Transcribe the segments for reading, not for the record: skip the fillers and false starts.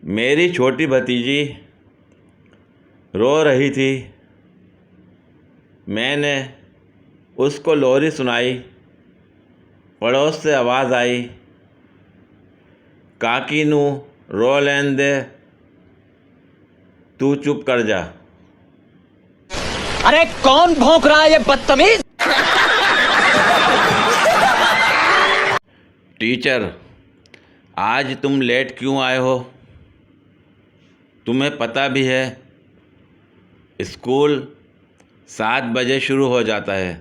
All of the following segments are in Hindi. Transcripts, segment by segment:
मेरी छोटी भतीजी रो रही थी। मैंने उसको लोरी सुनाई। पड़ोस से आवाज़ आई, काकी नू रो लैन दे, तू चुप कर जा। अरे कौन भौंक रहा है ये बदतमीज? टीचर, आज तुम लेट क्यों आए हो? तुम्हें पता भी है स्कूल 7 बजे शुरू हो जाता है।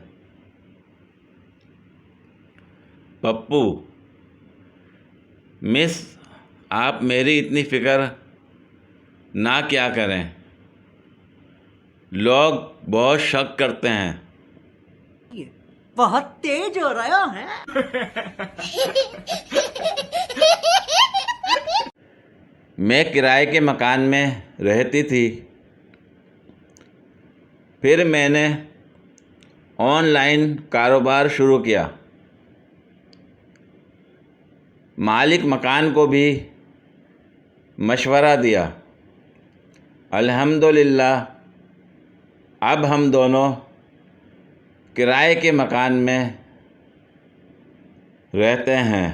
पप्पू, मिस, आप मेरी इतनी फ़िक्र ना क्या करें। लोग बहुत शक करते हैं। बहुत तेज हो रहा है। मैं किराए के मकान में रहती थी। फिर मैंने ऑनलाइन कारोबार शुरू किया। मालिक मकान को भी मशवरा दिया। अल्हम्दुलिल्लाह, अब हम दोनों किराए के मकान में रहते हैं।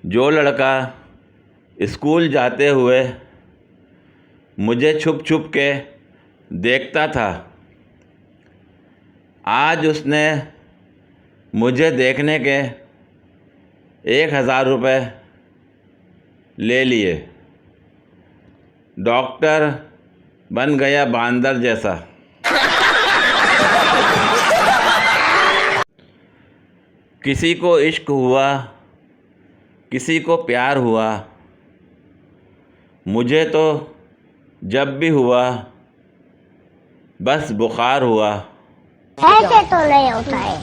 जो लड़का स्कूल जाते हुए मुझे छुप छुप के देखता था, आज उसने मुझे देखने के 1000 रुपये ले लिए। डॉक्टर बन गया बांदर जैसा। किसी को इश्क हुआ, किसी को प्यार हुआ। मुझे तो जब भी हुआ बस बुखार हुआ। ऐसे तो नहीं होता है।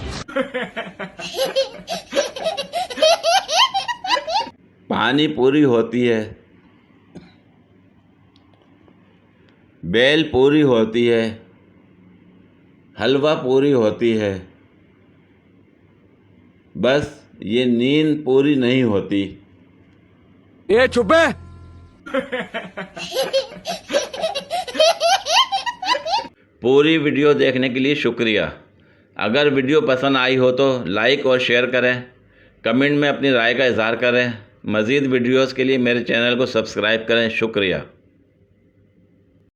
पानी पूरी होती है, बेल पूरी होती है, हलवा पूरी होती है, बस ये नींद पूरी नहीं होती। ये चुप है। पूरी वीडियो देखने के लिए शुक्रिया। अगर वीडियो पसंद आई हो तो लाइक और शेयर करें। कमेंट में अपनी राय का इज़हार करें। मज़ीद वीडियोस के लिए मेरे चैनल को सब्सक्राइब करें। शुक्रिया।